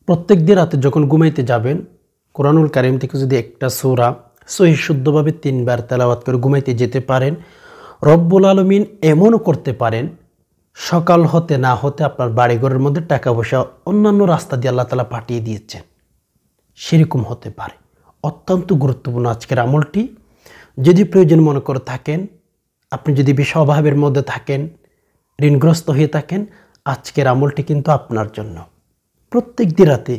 প্রত্যেক দিন রাতে যখন ঘুমাইতে যাবেন কোরআনুল কারীম থেকে যদি একটা সূরা সহি শুদ্ধভাবে 3 বার তেলাওয়াত করে ঘুমাইতে যেতে পারেন, রব্বুল আলামিন এমনও করতে পারেন সকাল হতে না হতে আপনার বাড়িঘরের মধ্যে টাকা পয়সা অন্যান্য রাস্তা দিয়ে আল্লাহ তাআলা পাঠিয়ে দিয়েছেন। সেরকম হতে পারে। অত্যন্ত গুরুত্বপূর্ণ আজকের আমলটি। যদি প্রয়োজন মনে করে থাকেন, আপনি যদি বিষয় অভাবের মধ্যে থাকেন, ঋণগ্রস্ত হয়ে থাকেন, আজকের আমলটি কিন্তু আপনার জন্য। প্রত্যেক দিন রাতে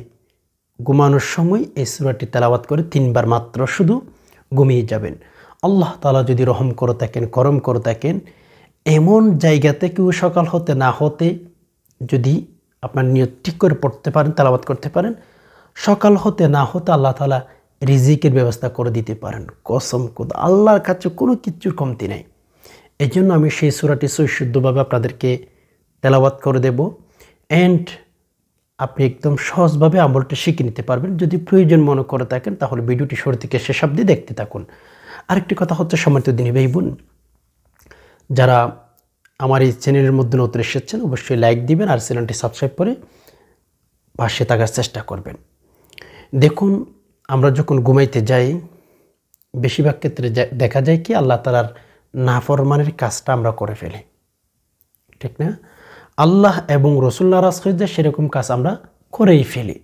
ঘুমানোর সময় এই সূরাটি তেলাওয়াত করে 3 বার মাত্র শুধু ঘুমিয়ে যাবেন। আল্লাহ তাআলা যদি রহম করে থাকেন, করম করে থাকেন, এমন জায়গাতে কেউ সকাল হতে না হতে যদি আপনার নিয়ত ঠিক করে পড়তে পারেন, তেলাওয়াত করতে পারেন, সকাল হতে না হতে আল্লাহ তাআলা রিজিকের ব্যবস্থা করে দিতে পারেন। কসম খোদা, আল্লাহর কাছে কোনো কিছুর কমতি নাই। এই জন্য আমি সেই সূরাটি শুদ্ধভাবে আপনাদেরকে তেলাওয়াত করে দেব। অ্যান্ড আপনি একদম সহজভাবে আমলটা শিখে নিতে পারবেন। যদি প্রয়োজন মনে করে থাকেন তাহলে ভিডিওটি শুরু থেকে শেষ অবধি দেখতে থাকুন। আরেকটি কথা হচ্ছে, সম্মানিত দিনী ভাই বোন, যারা আমার এই চ্যানেলের মধ্যে নতুন এসেছেন অবশ্যই লাইক দিবেন আর চ্যানেলটি সাবস্ক্রাইব করে পাশে থাকার চেষ্টা করবেন। দেখুন, আমরা যখন ঘুমাইতে যাই বেশিরভাগ ক্ষেত্রে দেখা যায় কি আল্লাহ তাআলার নাফরমানের কাজটা আমরা করে ফেলি, ঠিক না? আল্লাহ এবং রাসূলুল্লাহ রাসূলুল্লাহ সেরকম কাজ আমরা করেই ফেলি।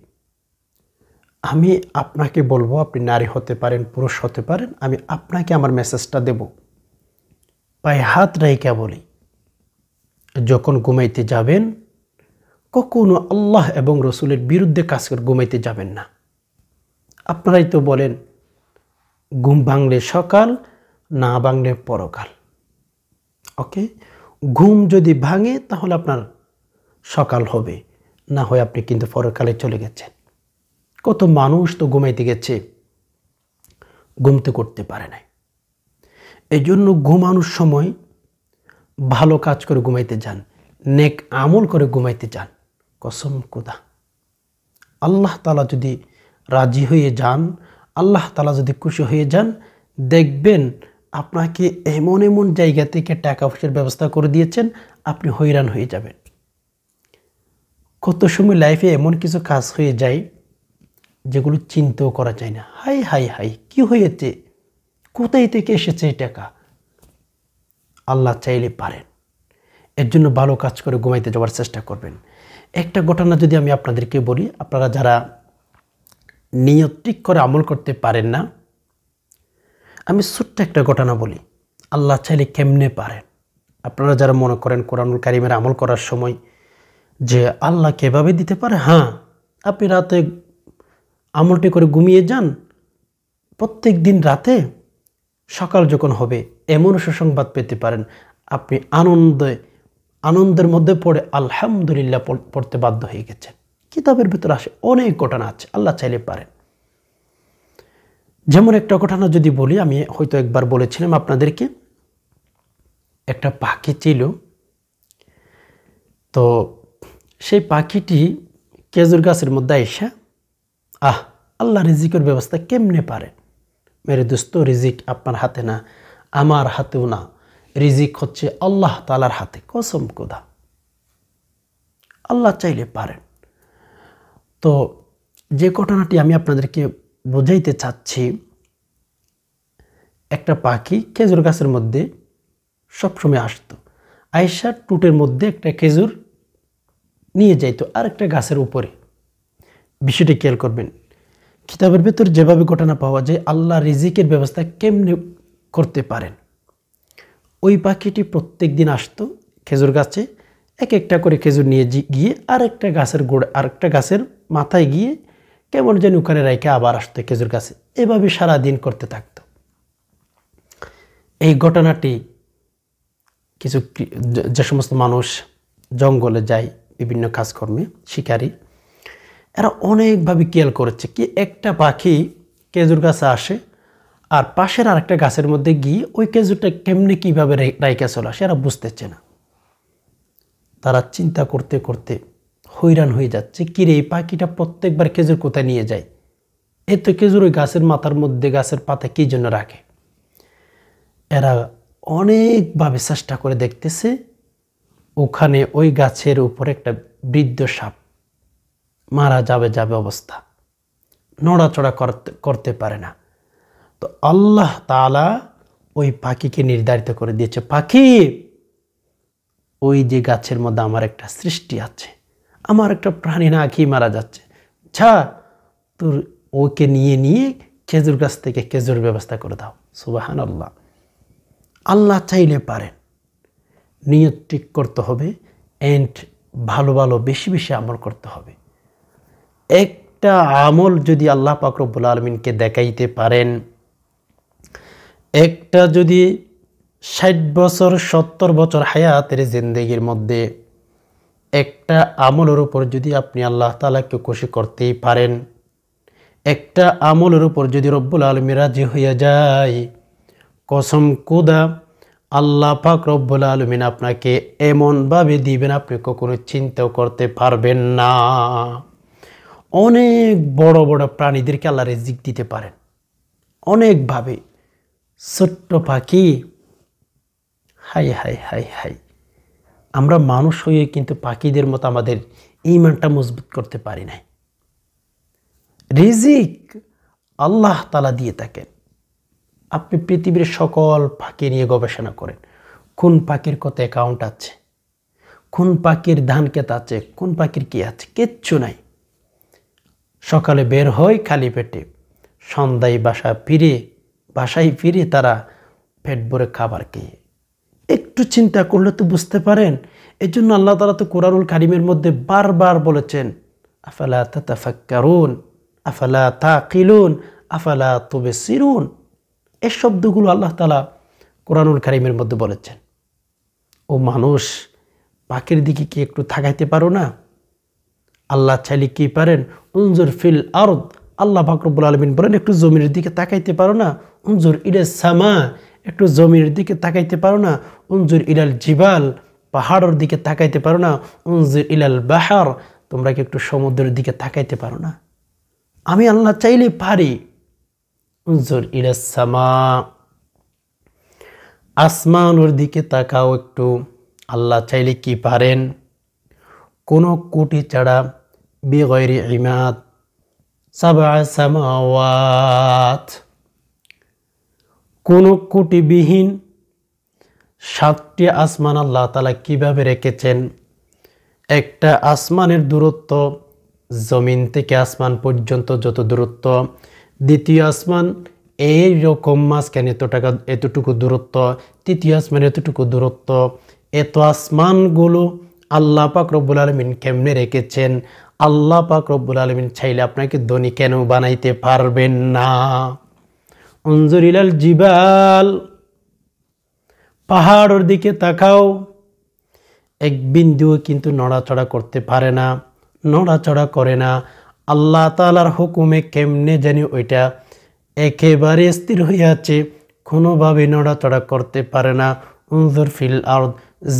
আমি আপনাকে বলবো, আপনি নারী হতে পারেন, পুরুষ হতে পারেন, আমি আপনাকে আমার মেসেজটা দেব। পায়ে হাত রেখে বলি, যখন ঘুমাইতে যাবেন কখনো আল্লাহ এবং রাসূলের বিরুদ্ধে কাজ করে ঘুমাইতে যাবেন না। আপনারাই তো বলেন ঘুম ভাঙলে সকাল, না ভাঙলে পরকাল। ওকে, ঘুম যদি ভাঙে তাহলে আপনার সকাল হবে, না হয় আপনি কিন্তু পরকালে চলে গেছেন। কত মানুষ তো ঘুমাইতে গেছে, ঘুমতে করতে পারে নাই। এই জন্য ঘুমানোর সময় ভালো কাজ করে ঘুমাইতে যান, নেক আমল করে ঘুমাইতে যান। কসম খোদা, আল্লাহ তাআলা যদি রাজি হয়ে যান, আল্লাহ তাআলা যদি খুশি হয়ে যান, দেখবেন আপনাকে এমন এমন জায়গা থেকে টাকা পয়সার ব্যবস্থা করে দিয়েছেন, আপনি হয়রান হয়ে যাবেন। কত সময় লাইফে এমন কিছু কাজ হয়ে যায় যেগুলো চিন্তাও করা যায় না। হাই হাই হাই, কি হয়েছে, কোথায় থেকে এসেছে এই টাকা? আল্লাহ চাইলে পারেন। এর জন্য ভালো কাজ করে ঘুমাইতে যাওয়ার চেষ্টা করবেন। একটা ঘটনা যদি আমি আপনাদেরকে বলি, আপনারা যারা নিয়ত ঠিক করে আমল করতে পারেন না, আমি ছোট্ট একটা ঘটনা বলি, আল্লাহ চাইলে কেমনে পারেন। আপনারা যারা মনে করেন কোরআনুল কারীমের আমল করার সময় যে আল্লাহ কিভাবে দিতে পারে, হ্যাঁ, আপনি রাতে আমলটি করে ঘুমিয়ে যান, প্রত্যেক দিন রাতে সকাল যখন হবে এমন সুসংবাদ পেতে পারেন, আপনি আনন্দের মধ্যে পড়ে আলহামদুলিল্লাহ পড়তে বাধ্য হয়ে গেছেন। কিতাবের ভিতরে আসে, অনেক ঘটনা আছে, আল্লাহ চাইলে পারেন। যেমন একটা ঘটনা যদি বলি, আমি হয়তো একবার বলেছিলাম আপনাদেরকে, একটা পাখি ছিল। তো সেই পাখিটি খেজুর গাছের মধ্যে আইসা আল্লাহ রিজিকের ব্যবস্থা কেমনে পারে। মেরে দোস্ত, রিজিক আপনার হাতে না, আমার হাতেও না, রিজিক হচ্ছে আল্লাহ তাআলার হাতে। কসম খোদা, আল্লাহ চাইলে পারেন। তো যে ঘটনাটি আমি আপনাদেরকে বোঝাইতে চাচ্ছি, একটা পাখি খেজুর গাছের মধ্যে সবসময় আসতো, আয়েশা টুটের মধ্যে একটা খেজুর নিয়ে যাইতো আর একটা গাছের উপরে। বিষয়টি খেয়াল করবেন, কিতাবের ভেতর যেভাবে ঘটনা পাওয়া যায় আল্লাহ রিজিকের ব্যবস্থা কেমনে করতে পারেন। ওই পাখিটি প্রত্যেক দিন আসতো খেজুর গাছে, এক একটা করে খেজুর নিয়ে গিয়ে আরেকটা গাছের গোড়া, আরেকটা গাছের মাথায় গিয়ে কেমন যেন ওখানে রেখে আবার আসতো খেজুর গাছে। এভাবে সারাদিন করতে থাকতো। এই ঘটনাটি কিছু যে সমস্ত মানুষ জঙ্গলে যায় বিভিন্ন কাজকর্মে, শিকারী, এরা অনেকভাবে খেয়াল করেছে কি একটা পাখি খেজুর গাছে আসে আর পাশের আরেকটা গাছের মধ্যে গিয়ে ওই খেজুরটা কেমনে কীভাবে রাইকা চলে আসে, এরা বুঝতেছে না। তারা চিন্তা করতে করতে হয়রান হয়ে যাচ্ছে, কিরে এই পাখিটা প্রত্যেকবার খেজুর কোথায় নিয়ে যায়, এত খেজুর ওই গাছের মাথার মধ্যে গাছের পাতা কী জন্য রাখে। এরা অনেকভাবে চেষ্টা করে দেখতেছে, ওখানে ওই গাছের উপরে একটা বৃদ্ধ সাপ মারা যাবে যাবে অবস্থা, নড়াচড়া করতে পারে না। তো আল্লাহ তাআলা ওই পাখিকে নির্ধারিত করে দিয়েছে, পাখি ওই যে গাছের মধ্যে আমার একটা সৃষ্টি আছে, আমার একটা প্রাণী না খেয়ে মারা যাচ্ছে, যা তোর ওকে নিয়ে খেজুর গাছ থেকে খেজুর ব্যবস্থা করে দাও। সুবহানাল্লাহ। আল্লাহ চাইলে পারেন। নিয়ত ঠিক করতে হবে, এন্ড ভালো ভালো বেশি বেশি আমল করতে হবে। একটা আমল যদি আল্লাহ পাক রব্বুল আলামিনকে দেখাইতে পারেন, একটা যদি 60 বছর 70 বছর হায়াতের জিন্দেগির মধ্যে একটা আমলের উপর যদি আপনি আল্লাহ তাআলাকে খুশি করতেই পারেন, একটা আমলের উপর যদি রব্বুল আলামিন রাজি হয়ে যায়, কসম খোদা আল্লাহ পাক রব্বুল আলামিন আপনাকে এমনভাবে দিবেন আপনি কখনো চিন্তাও করতে পারবেন না। অনেক বড় বড় প্রাণীদেরকে আল্লাহ রিজিক দিতে পারেন অনেকভাবে। ছোট্ট পাখি, হাই হাই হাই হাই, আমরা মানুষ হয়ে কিন্তু পাখিদের মতো আমাদের ঈমানটা মজবুত করতে পারি নাই। রিজিক আল্লাহ তাআলা দিয়ে থাকেন। আপনি পৃথিবীর সকল পাখি নিয়ে গবেষণা করেন, কোন পাখির কত অ্যাকাউন্ট আছে, কোন পাখির ধান ক্ষেত আছে, কোন পাখির কি আছে, কিচ্ছু নাই। সকালে বের হয় খালি পেটে, সন্ধ্যায় বাসায় ফিরে তারা পেট ভরে খাবার খেয়ে। একটু চিন্তা করলে তো বুঝতে পারেন। এই জন্য আল্লাহ তাআলা তো কোরআনুল কারীমের মধ্যে বারবার বলেছেন, আফালা তাতাফাক্কারুন আফালা তাকিলুন আফালা তুবসিরুন। এই শব্দগুলো আল্লাহ তাআলা কোরআনুল কারীমের মধ্যে বলেছেন। ও মানুষ, পাখির দিকে কি একটু তাকাইতে পারো না? আল্লাহ চাইলে কি পারেন? উনজুর ফিল আরদ, আল্লাহ পাক রব্বুল আলামিন বলেন একটু জমিনের দিকে তাকাইতে পারো না? উনজুর ইলাস সামা, একটু জমিনের দিকে তাকাইতে পারো না? উনজুর ইলাল জিবাল, পাহাড়ের দিকে তাকাইতে পারো না? উনজুর ইলাল বাহার, তোমরা কি একটু সমুদ্রের দিকে তাকাইতে পারো না? আমি আল্লাহ চাইলে পারি। উনজুর ইলাস সামা, আসমানের দিকে তাকাও একটু, আল্লাহ চাইলে কি পারেন? কোনো কোটি ছাড়া বিগয়রি ইমাদ সাবআ সামাওয়াত, কোনো কোটিবিহীন 7টি আসমান আল্লাহ তাআলা কিভাবে রেখেছেন? একটা আসমানের দূরত্ব জমিন থেকে আসমান পর্যন্ত যত দূরত্ব, দ্বিতীয় আসমান এইরকম মাঝখানে এতটুকু দূরত্ব, তৃতীয় আসমান এতটুকু দূরত্ব। এত আসমানগুলো আল্লাহ পাক রব্বুল আলামিন কেমনে রেখেছেন? আল্লাহ পাক রব্বুল আলামিন চাইলে আপনাকে ধনী কেন বানাইতে পারবেন না? উনজুর ইলাল জিবাল, পাহাড়ের দিকে তাকাও, এক বিন্দুও কিন্তু নড়াচড়া করতে পারে না, নড়াচড়া করে না। আল্লাহ তাআলার হুকুমে কেমনে জানি ওইটা একেবারে স্থির হয়ে আছে, কোনোভাবে নড়াচড়া করতে পারে না। উনজুর ফিল আরদ,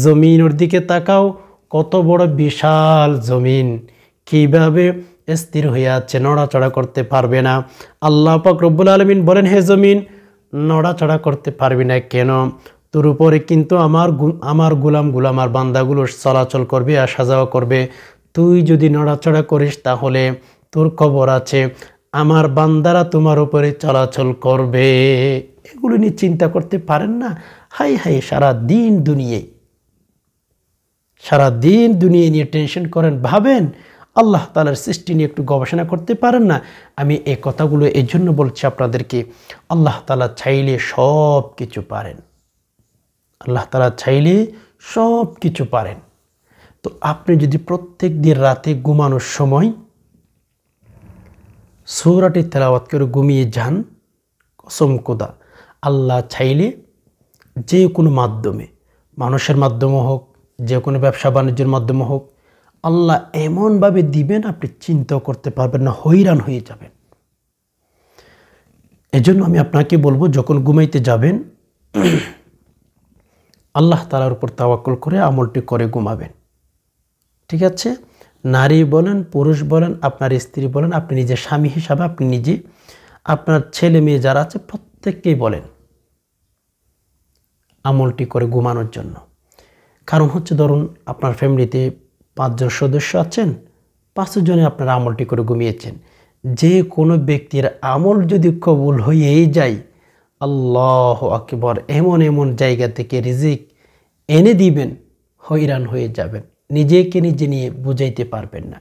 জমিনের দিকে তাকাও, কত বড় বিশাল জমিন, কিভাবে স্থির হয়ে আছে, নড়াচড়া করতে পারবে না। আল্লাহ পাক রব্বুল আলামিন বলেন, হে জমিন নড়াচড়া করতে পারবি না কেন? তোর উপরে কিন্তু আমার গোলামগুলো, আমার বান্দাগুলো চলাচল করবে, আসা যাওয়া করবে। তুই যদি নড়াচড়া করিস তাহলে তোর খবর আছে, আমার বান্দারা তোমার উপরে চলাচল করবে। এগুলো নিয়ে চিন্তা করতে পারেন না? হাই হাই, সারাদিন দুনিয়ায় নিয়ে টেনশন করেন, ভাবেন আল্লাহ তাআলার সৃষ্টি নিয়ে একটু গবেষণা করতে পারেন না? আমি এই কথাগুলো এই জন্য বলছি আপনাদেরকে, আল্লাহ তাআলা চাইলে সব কিছু পারেন। আল্লাহ তাআলা চাইলে সব কিছু পারেন। তো আপনি যদি প্রত্যেক দিন রাতে ঘুমানোর সময় সূরাটি তেলাওয়াত করে ঘুমিয়ে যান, কসম খোদা আল্লাহ চাইলে যে কোনো মাধ্যমে, মানুষের মাধ্যমে হোক, যে কোনো ব্যবসা বাণিজ্যের মাধ্যমে হোক, আল্লাহ এমনভাবে দিবেন আপনি চিন্তাও করতে পারবেন না, হয়রান হয়ে যাবেন। এজন্য আমি আপনাকে বলবো, যখন ঘুমাইতে যাবেন আল্লাহ তাআলার উপর তাওয়াক্কুল করে আমলটি করে ঘুমাবেন। ঠিক আছে? নারী বলেন, পুরুষ বলেন, আপনার স্ত্রী বলেন, আপনি নিজে স্বামী হিসাবে আপনি নিজে, আপনার ছেলে মেয়ে যারা আছে প্রত্যেককেই বলেন আমলটি করে ঘুমানোর জন্য। কারণ হচ্ছে, ধরুন আপনার ফ্যামিলিতে 5 জন সদস্য আছেন, 5 জনে আপনারা আমলটি করে ঘুমিয়েছেন, যে কোনো ব্যক্তির আমল যদি কবুল হয়েই যায়, আল্লাহু আকবার, এমন এমন জায়গা থেকে রিজিক এনে দিবেন, হয়রান হয়ে যাবেন, নিজেকে নিজে নিয়ে বুঝাইতে পারবেন না।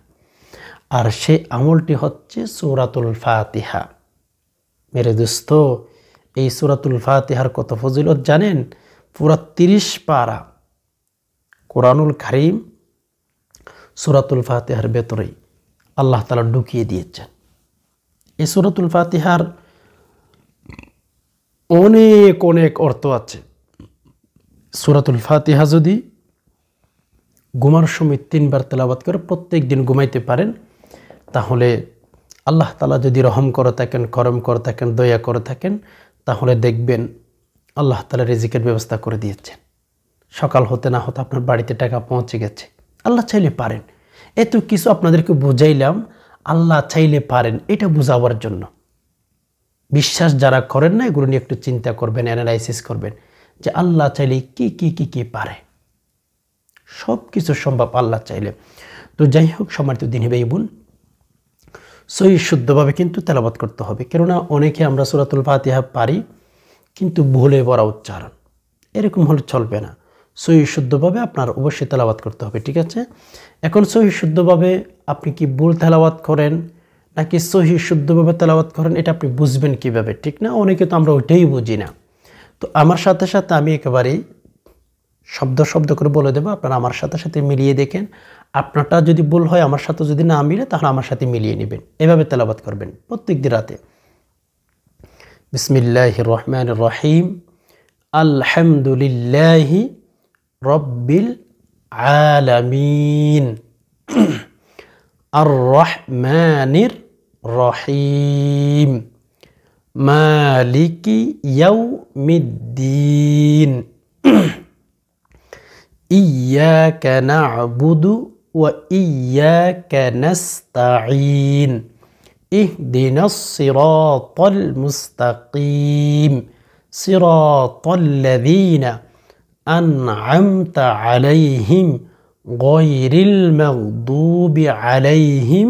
আর সে আমলটি হচ্ছে সূরাতুল ফাতিহা। মেরে দোস্ত, এই সূরাতুল ফাতিহার কত ফজিলত জানেন? পুরা 30 পারা কোরআনুল কারীম সূরাতুল ফাতিহার ভেতরেই আল্লাহ তাআলা ঢুকিয়ে দিয়েছেন। এই সূরাতুল ফাতিহার অনেক অনেক অর্থ আছে। সূরাতুল ফাতিহা যদি ঘুমার সময় 3 বার তেলাওয়াত করে প্রত্যেক দিন ঘুমাইতে পারেন, তাহলে আল্লাহ তাআলা যদি রহম করে থাকেন, করম করে থাকেন, দয়া করে থাকেন, তাহলে দেখবেন আল্লাহ তাআলা রিজিকের ব্যবস্থা করে দিয়েছেন। সকাল হতে না হতে আপনার বাড়িতে টাকা পৌঁছে গেছে। আল্লাহ চাইলে পারেন। এত কিছু আপনাদেরকে বুঝাইলাম, আল্লাহ চাইলে পারেন, এটা বোঝাবার জন্য। বিশ্বাস যারা করেন না, এগুলো নিয়ে একটু চিন্তা করবেন, অ্যানালাইসিস করবেন যে আল্লাহ চাইলে কি পারে। সব কিছু সম্ভব আল্লাহ চাইলে। তো যাই হোক, সম্মানিত দিনী ভাই বোন, সহি শুদ্ধভাবে কিন্তু তেলাওয়াত করতে হবে। কেননা অনেকে আমরা সূরাতুল ফাতিহা পারি, কিন্তু ভুলে পড়া উচ্চারণ, এরকম হলে চলবে না। সহি শুদ্ধভাবে আপনার অবশ্যই তেলাওয়াত করতে হবে, ঠিক আছে? এখন সহি শুদ্ধভাবে আপনি কি ভুল তেলাওয়াত করেন নাকি সহি শুদ্ধভাবে তেলাওয়াত করেন, এটা আপনি বুঝবেন কিভাবে, ঠিক না? অনেকে তো আমরা ওইটাই বুঝি না। তো আমার সাথে সাথে আমি একেবারেই শব্দ শব্দ করে বলে দেবো, আপনারা আমার সাথে সাথে মিলিয়ে দেখেন। আপনারটা যদি ভুল হয়, আমার সাথে যদি না মিলে, তাহলে আমার সাথে মিলিয়ে নেবেন। এভাবে তেলাওয়াত করবেন প্রত্যেক দিন রাতে। বিসমিল্লাহির রহমানির রহিম, আলহামদুলিল্লাহি রব্বিল আলামিন, আর রহমানির রহিম, মালিকি ইয়াউমিদ্দিন, ইয়্যাকা না'বুদু ওয়া ইয়্যাকা নাস্তাঈন, ইহদিনাস সিরাতাল মুস্তাকিম, সিরাতাল্লাযীনা আন'আমতা আলাইহিম গায়রিল মাগদুবি আলাইহিম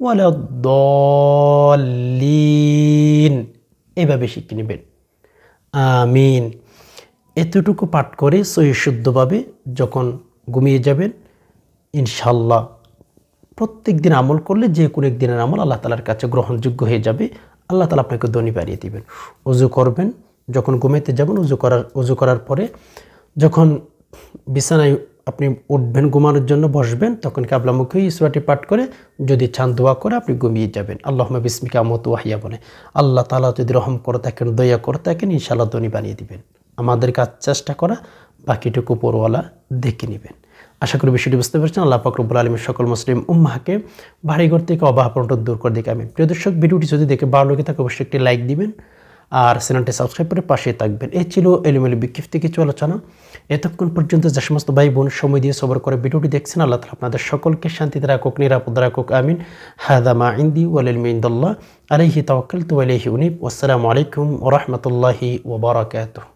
ওয়ালাদ-দাল্লিন। এভাবে শিখে নেবেন। আমিন। এতটুকু পাঠ করে সহি শুদ্ধভাবে যখন ঘুমিয়ে যাবেন, ইনশাল্লাহ প্রত্যেক দিন আমল করলে যে কোনো একদিনের আমল আল্লাহ তাআলার কাছে গ্রহণযোগ্য হয়ে যাবে। আল্লাহ তাআলা আপনাকে ধনী বাড়িয়ে দিবেন। ওযু করবেন, যখন ঘুমাইতে যাবেন ওযু করার পরে যখন বিছানায় আপনি উঠবেন, ঘুমানোর জন্য বসবেন, তখন কিবলামুখী সূরাটি পাঠ করে যদি চান দোয়া করে আপনি ঘুমিয়ে যাবেন। আল্লাহুম্মা বিসমিকা আমুতু ওয়া আহইয়া বলে আল্লাহ তাআলা যদি রহম করে থাকেন, দয়া করে থাকেন, ইনশাআল্লাহ ধনী বানিয়ে দিবেন। আমাদের কাজ চেষ্টা করা, বাকিটুকু উপরওয়ালা দেখে নেবেন। আশা করি বিষয়টি বুঝতে পারছেন। আল্লাহ পাক রব্বুল আলামিন সকল মুসলিম উম্মাহকে বাড়িঘর থেকে অভাব অনটন দূর করে দিকে আমিন। প্রিয় দর্শক, ভিডিওটি যদি দেখে ভালো লাগে থাকে অবশ্যই একটি লাইক দিবেন আর চ্যানেলটি সাবস্ক্রাইব করে পাশে থাকবেন। এই ছিল এলোমেলো বিক্ষিপ্ত কিছু আলোচনা। এতক্ষণ পর্যন্ত যে সমস্ত ভাই বোন সময় দিয়ে সবর করে ভিডিওটি দেখছেন, আল্লাহ তাআলা আপনাদের সকলকে শান্তিতে রাখুক, নিরাপদে রাখুক, আমিন। হাযা মা ইনদি ওয়াল ইলমু ইনদাল্লাহ, আলাইহি তাওয়াক্কালতু ওয়া ইলাইহি উনীব। ওয়াসসালামু আলাইকুম ওয়া রাহমাতুল্লাহি ওয়া বারাকাতুহু।